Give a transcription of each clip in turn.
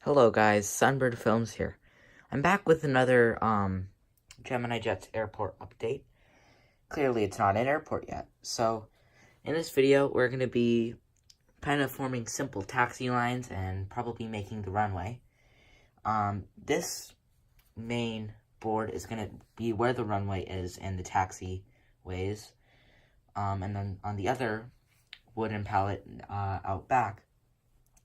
Hello guys, Sunbird Films here. I'm back with another Gemini Jets airport update. Clearly it's not an airport yet. So in this video we're going to be kind of forming simple taxi lines and probably making the runway. This main board is going to be where the runway is and the taxiways. And then on the other wooden pallet out back,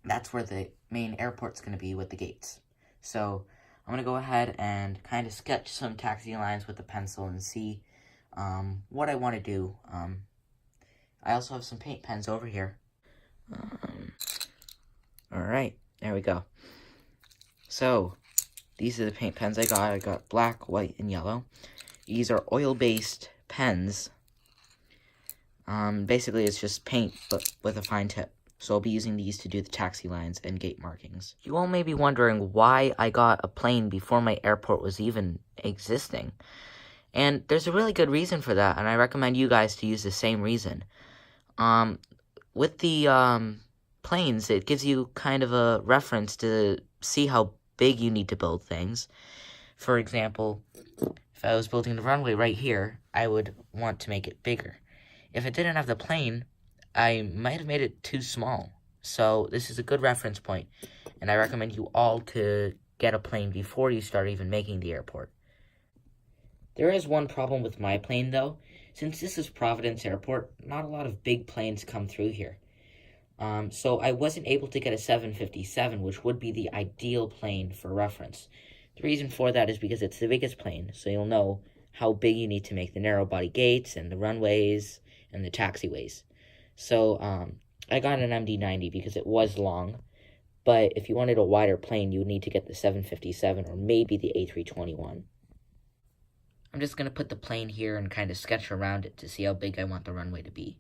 that's where the main airport's going to be with the gates. So I'm going to go ahead and kind of sketch some taxi lines with a pencil and see what I want to do. I also have some paint pens over here. Alright, there we go. So these are the paint pens I got. I got black, white, and yellow. These are oil-based pens. Basically it's just paint but with a fine tip. So I'll be using these to do the taxi lines and gate markings. You all may be wondering why I got a plane before my airport was even existing. And there's a really good reason for that, and I recommend you guys to use the same reason. With the planes, it gives you kind of a reference to see how big you need to build things. For example, if I was building the runway right here, I would want to make it bigger. If it didn't have the plane, I might have made it too small. So this is a good reference point, and I recommend you all to get a plane before you start even making the airport. There is one problem with my plane though. Since this is Providence Airport, not a lot of big planes come through here. So I wasn't able to get a 757, which would be the ideal plane for reference. The reason for that is because it's the biggest plane, so you'll know how big you need to make the narrow body gates and the runways and the taxiways. So, I got an MD-90 because it was long, but if you wanted a wider plane, you would need to get the 757 or maybe the A321. I'm just going to put the plane here and kind of sketch around it to see how big I want the runway to be.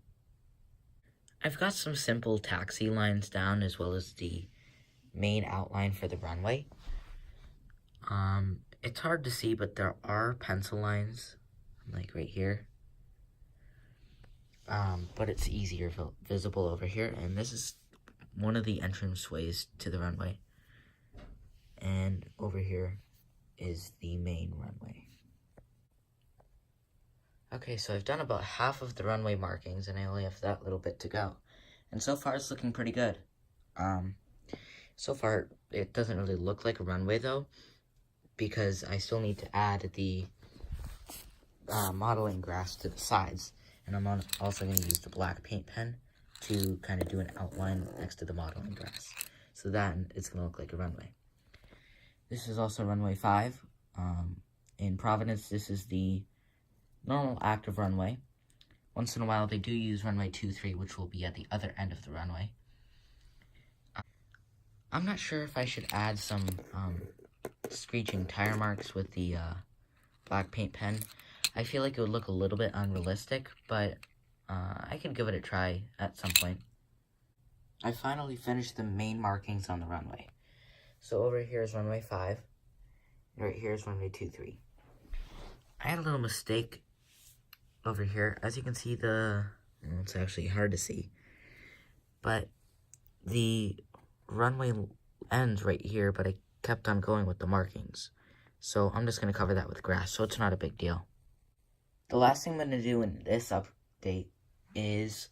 I've got some simple taxi lines down as well as the main outline for the runway. It's hard to see, but there are pencil lines, like right here. But it's easier visible over here, and this is one of the entrance ways to the runway. And over here is the main runway. Okay, so I've done about half of the runway markings, and I only have that little bit to go. And so far, it's looking pretty good. So far, it doesn't really look like a runway, though, because I still need to add the modeling grass to the sides. And I'm also going to use the black paint pen to kind of do an outline next to the modeling grass. So that it's going to look like a runway. This is also runway 5. In Providence, this is the normal active runway. Once in a while, they do use runway 2-3, which will be at the other end of the runway. I'm not sure if I should add some screeching tire marks with the black paint pen. I feel like it would look a little bit unrealistic, but I could give it a try at some point. I finally finished the main markings on the runway. So over here is runway 5, and right here is runway 2-3. I had a little mistake over here. As you can see, it's actually hard to see, but the runway ends right here, but I kept on going with the markings. So I'm just going to cover that with grass, so it's not a big deal. The last thing I'm going to do in this update is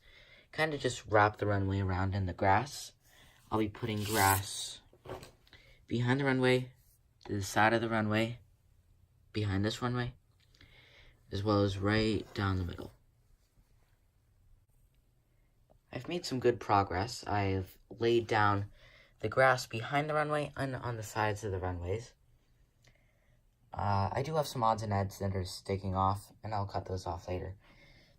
kind of just wrap the runway around in the grass. I'll be putting grass behind the runway, to the side of the runway, behind this runway, as well as right down the middle. I've made some good progress. I've laid down the grass behind the runway and on the sides of the runways. I do have some odds and ends that are sticking off, and I'll cut those off later.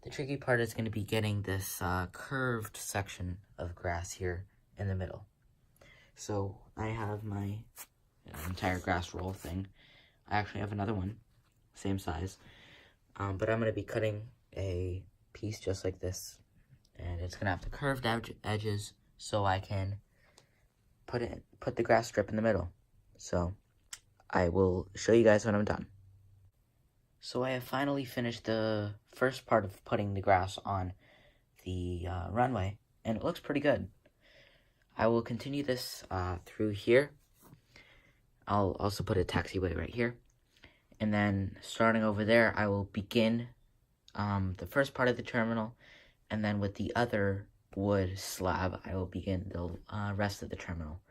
The tricky part is going to be getting this curved section of grass here in the middle. So I have my entire grass roll thing. I actually have another one, same size. But I'm going to be cutting a piece just like this. And it's going to have the curved edges so I can put the grass strip in the middle. So I will show you guys when I'm done. So I have finally finished the first part of putting the grass on the runway, and it looks pretty good. I will continue this through here. I'll also put a taxiway right here. And then starting over there, I will begin the first part of the terminal, and then with the other wood slab, I will begin the rest of the terminal.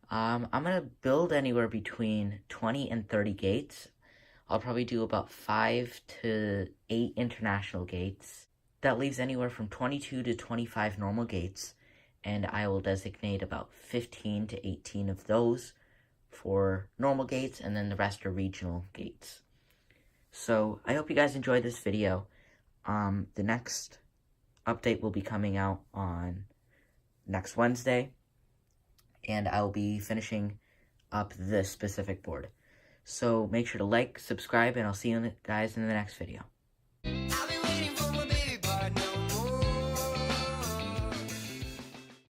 I'm going to build anywhere between 20 and 30 gates. I'll probably do about 5 to 8 international gates. That leaves anywhere from 22 to 25 normal gates, and I will designate about 15 to 18 of those for normal gates, and then the rest are regional gates. So I hope you guys enjoyed this video. The next update will be coming out on next Wednesday, and I will be finishing up this specific board. So make sure to like, subscribe, and I'll see you guys in the next video.